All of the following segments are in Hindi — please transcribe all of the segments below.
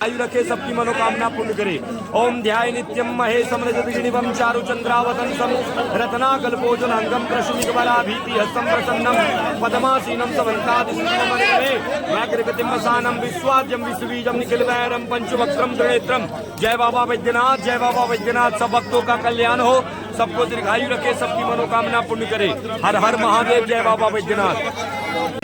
आयु रखे सबकी मनोकामना पूर्ण करे। ओम ध्याय नित्यम महेशम रजतगिरिवं चारु चंद्रावतंसम रत्नाकल्पोजनांगम प्रशुनिकबलाभीति हस्तम प्रसन्नम पद्मासीनं समन्तादिसूर्यमण्डले व्याघ्रगतिं वसानं विश्वाद्यं विश्वबीजं निखिलवैरं पंचवक्त्रं त्रिनेत्रं। जय बाबा वैद्यनाथ, जय बाबा वैद्यनाथ। सब भक्तों का कल्याण हो, सबको दीर्घायु रखे, सबकी मनोकामना पूर्ण करे। हर हर महादेव। जय बाबा वैद्यनाथ।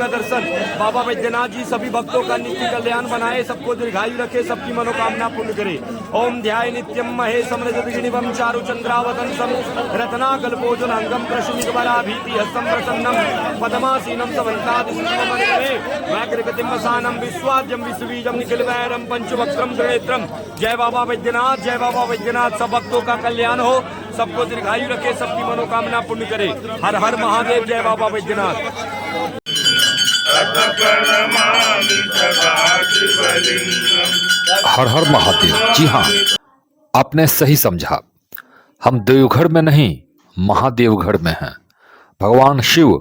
दर्शन बाबा वैद्यनाथ जी सभी भक्तों का नित्य कल्याण बनाए, सबको दीर्घायु रखे, सबकी मनोकामना पूर्ण करे। ओम ध्याय नित्यम महेशम रजतगिरिवं चारु चंद्रावतंसम रत्नाकल्पोजनांगम प्रशुनिकबलाभीति हस्तम प्रसन्नम पद्मासीनं समन्तादिसूर्यमण्डले व्याघ्रगतिं वसानं विश्वाद्यं विश्वबीजं निखिलवैरं पंचवक्त्रं त्रिनेत्रं। जय बाबा वैद्यनाथ, जय बाबा वैद्यनाथ। सब भक्तों का कल्याण हो, सबको दीर्घायु रखे, सबकी मनोकामना पूर्ण करे। हर हर महादेव। जय बाबा वैद्यनाथ। हर हर महादेव। जी हाँ, आपने सही समझा। हम देवघर में नहीं, महादेवघर में हैं। भगवान शिव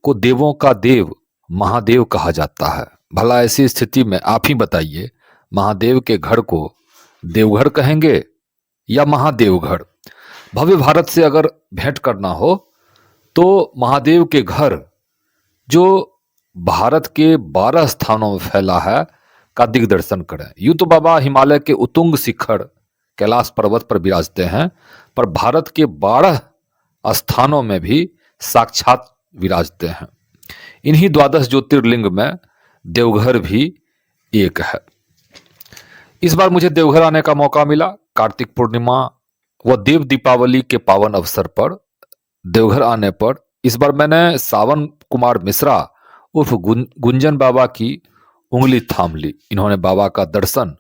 को देवों का देव महादेव कहा जाता है। भला ऐसी स्थिति में आप ही बताइए, महादेव के घर को देवघर कहेंगे या महादेवघर? भव्य भारत से अगर भेंट करना हो तो महादेव के घर, जो भारत के 12 स्थानों में फैला है, का दिग्दर्शन करें। यूं तो बाबा हिमालय के उत्तुंग शिखर कैलाश पर्वत पर विराजते हैं, पर भारत के 12 स्थानों में भी साक्षात विराजते हैं। इन्हीं 12 ज्योतिर्लिंग में देवघर भी एक है। इस बार मुझे देवघर आने का मौका मिला। कार्तिक पूर्णिमा व देव दीपावली के पावन अवसर पर देवघर आने पर इस बार मैंने सावन कुमार मिश्रा उर्फ गुंजन बाबा की उंगली थाम ली। इन्होंने बाबा का दर्शन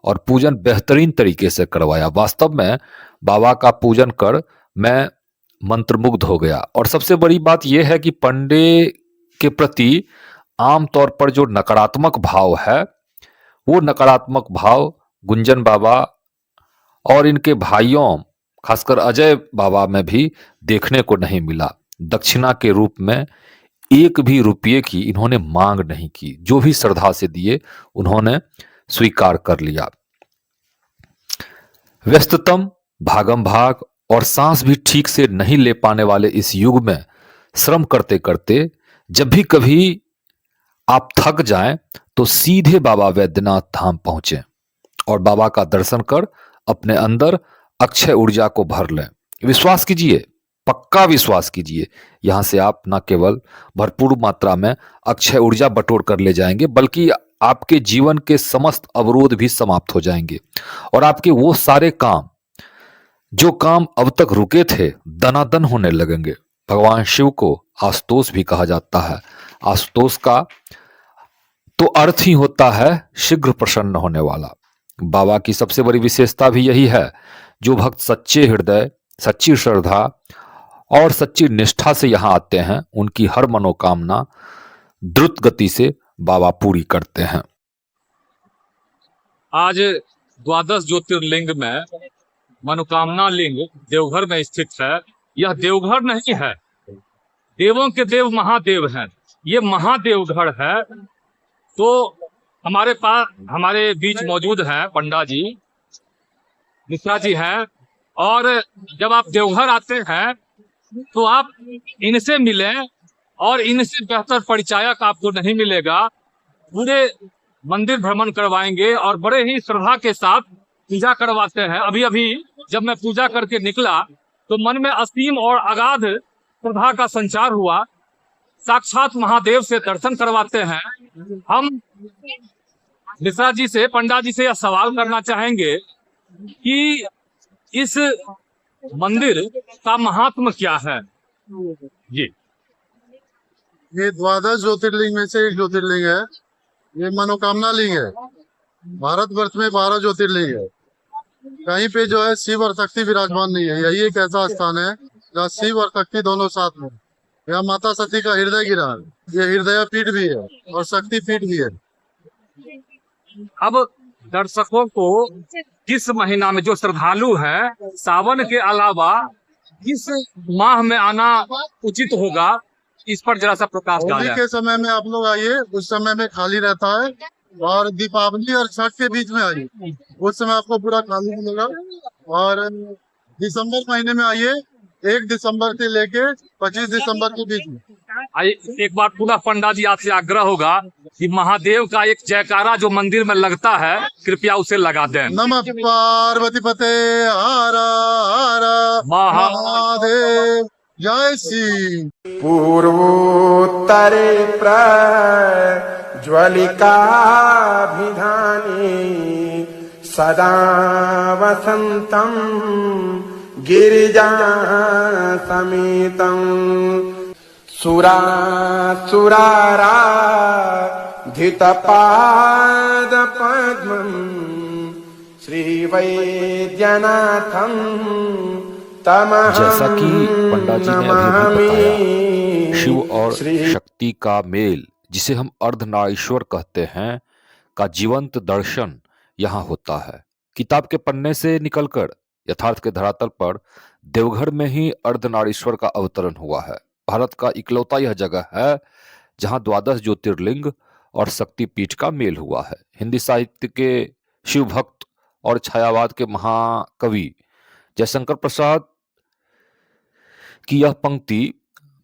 और पूजन बेहतरीन तरीके से करवाया। वास्तव में बाबा का पूजन कर मैं मंत्रमुग्ध हो गया। और सबसे बड़ी बात यह है कि पंडे के प्रति आमतौर पर जो नकारात्मक भाव है, वो नकारात्मक भाव गुंजन बाबा और इनके भाइयों, खासकर अजय बाबा में भी देखने को नहीं मिला। दक्षिणा के रूप में 1 भी रुपये की इन्होंने मांग नहीं की। जो भी श्रद्धा से दिए उन्होंने स्वीकार कर लिया। व्यस्ततम, भागम भाग और सांस भी ठीक से नहीं ले पाने वाले इस युग में श्रम करते करते जब भी कभी आप थक जाएं तो सीधे बाबा वैद्यनाथ धाम पहुंचे और बाबा का दर्शन कर अपने अंदर अक्षय ऊर्जा को भर लें। विश्वास कीजिए, पक्का विश्वास कीजिए, यहां से आप न केवल भरपूर मात्रा में अक्षय ऊर्जा बटोर कर ले जाएंगे, बल्कि आपके जीवन के समस्त अवरोध भी समाप्त हो जाएंगे और आपके वो सारे काम, जो काम अब तक रुके थे, दनादन होने लगेंगे। भगवान शिव को आशुतोष भी कहा जाता है। आशुतोष का तो अर्थ ही होता है शीघ्र प्रसन्न होने वाला। बाबा की सबसे बड़ी विशेषता भी यही है। जो भक्त सच्चे हृदय, सच्ची श्रद्धा और सच्ची निष्ठा से यहाँ आते हैं, उनकी हर मनोकामना द्रुत गति से बाबा पूरी करते हैं। आज 12 ज्योतिर्लिंग में मनोकामना लिंग देवघर में स्थित है। यह देवघर नहीं है, देवों के देव महादेव हैं। ये महादेवघर है। तो हमारे पास, हमारे बीच मौजूद हैं पंडा जी, मिश्रा जी हैं। और जब आप देवघर आते हैं तो आप इनसे मिलें, और इनसे बेहतर परिचायक आपको नहीं मिलेगा। पूरे मंदिर भ्रमण करवाएंगे और बड़े ही श्रद्धा के साथ पूजा करवाते हैं। अभी अभी जब मैं पूजा करके निकला तो मन में असीम और अगाध श्रद्धा का संचार हुआ। साक्षात महादेव से दर्शन करवाते हैं। हम मिश्रा जी से, पंडा जी से यह सवाल करना चाहेंगे कि इस मंदिर का महात्म क्या है? जी, ये 12 ज्योतिर्लिंग में से एक ज्योतिर्लिंग है। ये मनोकामना लिंग है। भारतवर्ष में 12 ज्योतिर्लिंग है। कहीं पे जो है शिव और शक्ति विराजमान नहीं है। यही एक ऐसा स्थान है जहाँ शिव और शक्ति दोनों साथ में। यहाँ माता सती का हृदय गिरा है। ये हृदय पीठ भी है और शक्ति पीठ भी है। अब दर्शकों को किस महीना में, जो श्रद्धालु है, सावन के अलावा किस माह में आना उचित होगा, इस पर जरा सा प्रकाश होली डालें। के समय में आप लोग आइए, उस समय में खाली रहता है। और दीपावली और छठ के बीच में आइए, उस समय आपको पूरा खाली मिलेगा। और दिसंबर महीने में आइए, 1 दिसंबर से लेके 25 दिसंबर के बीच में। एक बार पुनः पंडा जी आपसे आग्रह होगा कि महादेव का एक जयकारा जो मंदिर में लगता है, कृपया उसे लगा दें। नमः पार्वती पते हरा हरा महादेव, जय श्री। पूर्वोत्तरे प्रज्वलिकाभिधाने सदा वसन्तं गिरिजा समेतं सुरासुराराधितपादपद्मं श्रीवैद्यनाथं जैसा कि पंडा जी ने अभी बताया, शिव और शक्ति का मेल, जिसे हम अर्धनारीश्वर कहते हैं, का जीवंत दर्शन यहाँ होता है। किताब के पन्ने से निकलकर यथार्थ के धरातल पर देवघर में ही अर्धनारीश्वर का अवतरण हुआ है। भारत का इकलौता यह जगह है जहाँ 12 ज्योतिर्लिंग और शक्तिपीठ का मेल हुआ है। हिंदी साहित्य के शिव भक्त और छायावाद के महाकवि जयशंकर प्रसाद की यह पंक्ति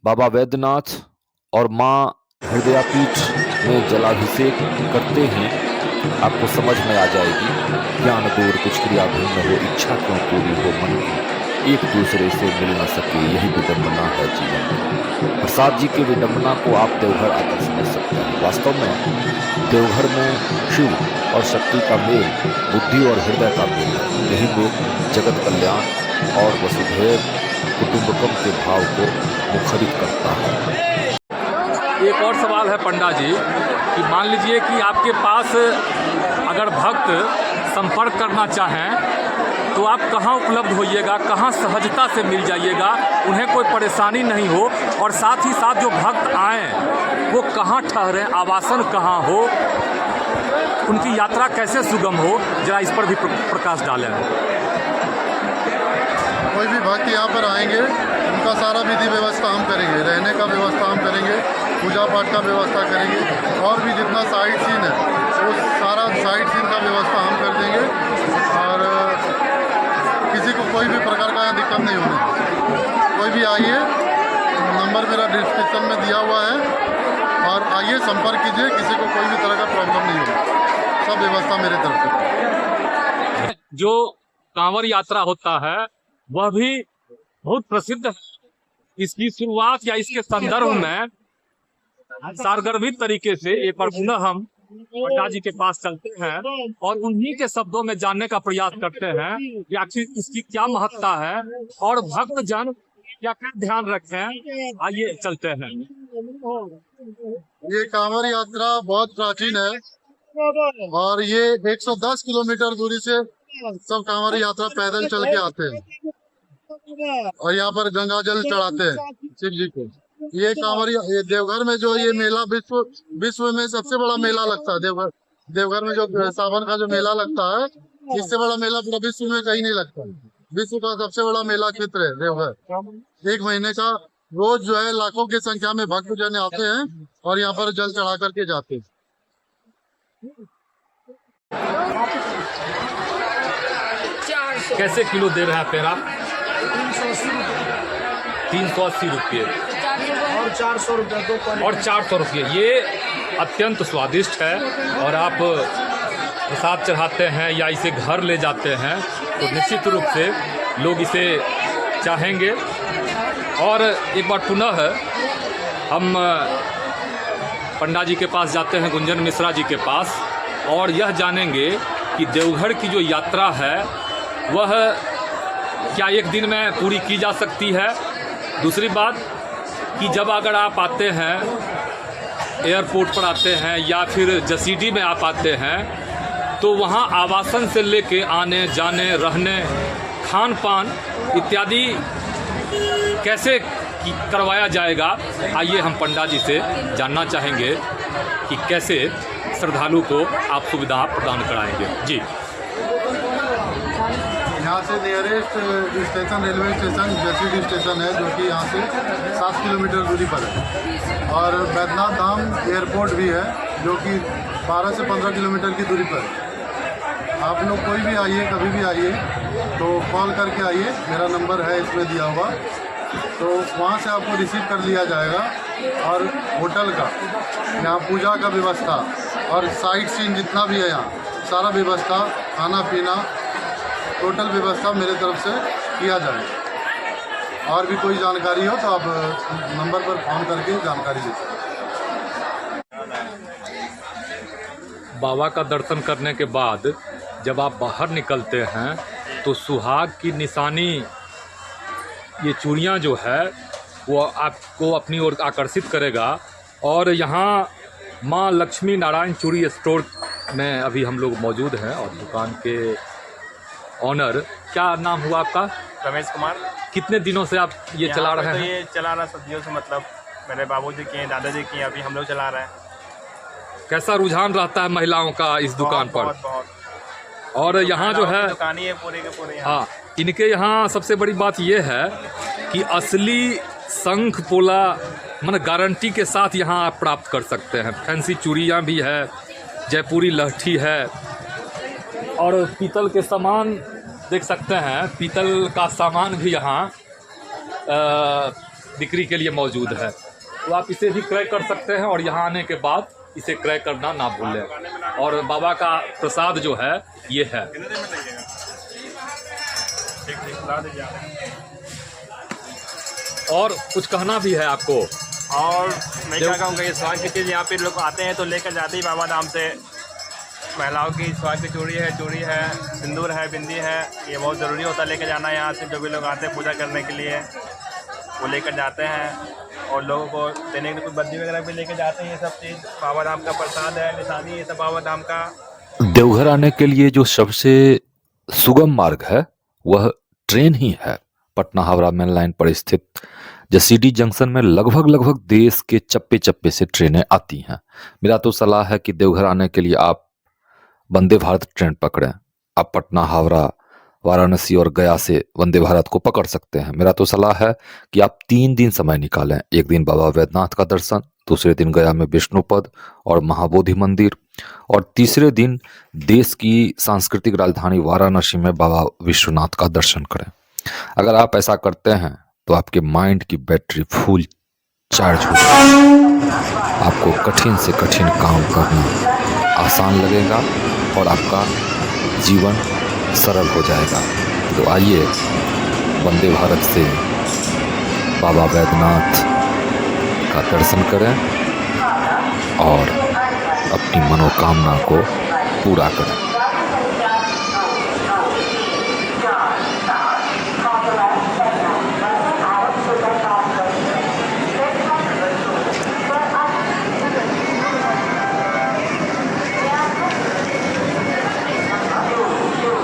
बाबा वैद्यनाथ और माँ हृदयापीठ में जलाभिषेक करते ही आपको समझ में आ जाएगी। ज्ञान दूर कुछ क्रिया भिन्न हो, इच्छा क्यों पूरी हो मन की, एक दूसरे से मिल न सके, यही विडंबना है जीवन। प्रसाद जी की विडंबना को आप देवघर आकर समझ सकते हैं। वास्तव में देवघर में शिव और शक्ति का मेल बुद्धि और हृदय का मेल है। यही मेल जगत कल्याण और वसुधैव कुटुंबकम के भाव को मुखरित करता है। एक और सवाल है पंडा जी कि मान लीजिए कि आपके पास अगर भक्त संपर्क करना चाहें तो आप कहाँ उपलब्ध होइएगा, कहाँ सहजता से मिल जाइएगा, उन्हें कोई परेशानी नहीं हो, और साथ ही साथ जो भक्त आएँ वो कहाँ ठहरें, आवासन कहाँ हो, उनकी यात्रा कैसे सुगम हो, जरा इस पर भी प्रकाश डालें। कोई भी भक्त यहाँ पर आएंगे, उनका सारा विधि व्यवस्था हम करेंगे, रहने का व्यवस्था हम करेंगे, पूजा पाठ का व्यवस्था करेंगे, और भी जितना साइट सीन है वो सारा साइट सीन का व्यवस्था हम कर देंगे। और किसी को कोई भी प्रकार का दिक्कत नहीं होगी। कोई भी आइए, नंबर मेरा डिस्क्रिप्शन में दिया हुआ है, और आइए संपर्क कीजिए, किसी को कोई भी तरह का प्रॉब्लम नहीं होगी, सब व्यवस्था मेरे तरफ से। जो कांवड़ यात्रा होता है वह भी बहुत प्रसिद्ध है। इसकी शुरुआत या इसके संदर्भ में सारगर्भित तरीके से एक बार पुनः हम पंडा जी के पास चलते हैं और उन्हीं के शब्दों में जानने का प्रयास करते हैं कि आखिर इसकी क्या महत्ता है और भक्त जन क्या क्या ध्यान रखें। आइए चलते हैं। ये कांवड़ यात्रा बहुत प्राचीन है, और ये 110 किलोमीटर दूरी से सब कांवड़ यात्रा पैदल चल के आते हैं और यहाँ पर गंगा जल चढ़ाते हैं शिव जी को। ये कांवड़, ये देवघर में जो ये मेला विश्व में सबसे बड़ा मेला लगता है। देवघर में जो सावन का जो मेला लगता है, इससे बड़ा मेला पूरा विश्व में कहीं नहीं लगता। विश्व का सबसे बड़ा मेला क्षेत्र है देवघर। 1 महीने का रोज जो है लाखों की संख्या में भक्त जन आते हैं और यहाँ पर जल चढ़ा करके जाते हैं। कैसे किलो दे रहे हैं पेड़ा? 380 रुपये और 400 रुपये और 400 रुपये। ये अत्यंत स्वादिष्ट है, और आप प्रसाद चढ़ाते हैं या इसे घर ले जाते हैं तो निश्चित रूप से लोग इसे चाहेंगे। और एक बार पुनः हम पंडा जी के पास जाते हैं, गुंजन मिश्रा जी के पास, और यह जानेंगे कि देवघर की जो यात्रा है वह क्या 1 दिन में पूरी की जा सकती है। दूसरी बात कि जब अगर आप आते हैं, एयरपोर्ट पर आते हैं या फिर जसीडी में आप आते हैं, तो वहाँ आवासन से लेके आने जाने, रहने, खान पान इत्यादि कैसे करवाया जाएगा। आइए हम पंडा जी से जानना चाहेंगे कि कैसे श्रद्धालु को आप सुविधा प्रदान कराएंगे। जी, यहाँ से nearest station railway station Jasidih station है, जो कि यहाँ से 7 किलोमीटर दूरी पर है, और बैद्यनाथ धाम एयरपोर्ट भी है जो कि 12 से 15 किलोमीटर की दूरी पर है। आप लोग कोई भी आइए, कभी भी आइए तो कॉल करके आइए, मेरा नंबर है इसमें दिया हुआ, तो वहाँ से आपको रिसीव कर लिया जाएगा। और होटल का, यहाँ पूजा का व्यवस्था और साइट सीन जितना भी है यहाँ, सारा व्यवस्था, खाना पीना, टोटल व्यवस्था मेरे तरफ से किया जाएगा। और भी कोई जानकारी हो तो आप नंबर पर फ़ोन करके जानकारी ले सकते हैं। बाबा का दर्शन करने के बाद जब आप बाहर निकलते हैं तो सुहाग की निशानी ये चूड़ियाँ जो है वो आपको अपनी ओर आकर्षित करेगा। और यहाँ माँ लक्ष्मी नारायण चूड़ी स्टोर में अभी हम लोग मौजूद हैं और दुकान के ऑनर, क्या नाम हुआ आपका? रमेश कुमार। कितने दिनों से आप ये चला रहे तो हैं? ये चला रहा सदियों से, मतलब मेरे बाबूजी किए, दादाजी किए, अभी हम लोग चला रहे हैं। कैसा रुझान रहता है महिलाओं का इस दुकान पर? बहुत बहुत। और यहाँ जो है दुकान ही है पूरे के पूरे यहाँ। हाँ, इनके यहाँ सबसे बड़ी बात ये है कि असली शंख पोला मतलब गारंटी के साथ यहाँ आप प्राप्त कर सकते हैं। फैंसी चूड़ियाँ भी है, जयपुरी लहठी है और पीतल के सामान देख सकते हैं। पीतल का सामान भी यहाँ बिक्री के लिए मौजूद है, तो आप इसे भी क्रय कर सकते हैं और यहाँ आने के बाद इसे क्रय करना ना भूलें। और बाबा का प्रसाद जो है ये है। और कुछ कहना भी है आपको? और मैं क्या कहूँगा, ये स्वाद की चीज़ यहाँ पे लोग आते हैं तो लेकर जाते ही बाबा धाम से। महिलाओं की स्वाद की चूड़ी है, सिंदूर है, बिंदी है, ये बहुत ज़रूरी होता है लेकर जाना यहाँ से। जो भी लोग आते हैं पूजा करने के लिए वो लेकर जाते हैं और लोगों को देने के लिए बद्दी वगैरह भी लेके जाते हैं। ये सब चीज़ बाबा धाम का प्रसाद है, निशानी, ये सब बाबा धाम का। देवघर आने के लिए जो सबसे सुगम मार्ग है वह ट्रेन ही है। पटना हावड़ा मेन लाइन पर स्थित जसीडी जंक्शन में लगभग देश के चप्पे चप्पे से ट्रेनें आती हैं। मेरा तो सलाह है कि देवघर आने के लिए आप वंदे भारत ट्रेन पकड़ें। आप पटना, हावड़ा, वाराणसी और गया से वंदे भारत को पकड़ सकते हैं। मेरा तो सलाह है कि आप 3 दिन समय निकालें। एक दिन बाबा वैद्यनाथ का दर्शन, दूसरे दिन गया में विष्णुपद और महाबोधि मंदिर, और तीसरे दिन देश की सांस्कृतिक राजधानी वाराणसी में बाबा विश्वनाथ का दर्शन करें। अगर आप ऐसा करते हैं तो आपके माइंड की बैटरी फुल चार्ज हो जाएगी। आपको कठिन से कठिन काम करना आसान लगेगा और आपका जीवन सरल हो जाएगा। तो आइए वंदे भारत से बाबा वैद्यनाथ का दर्शन करें और अपनी मनोकामना को पूरा करें।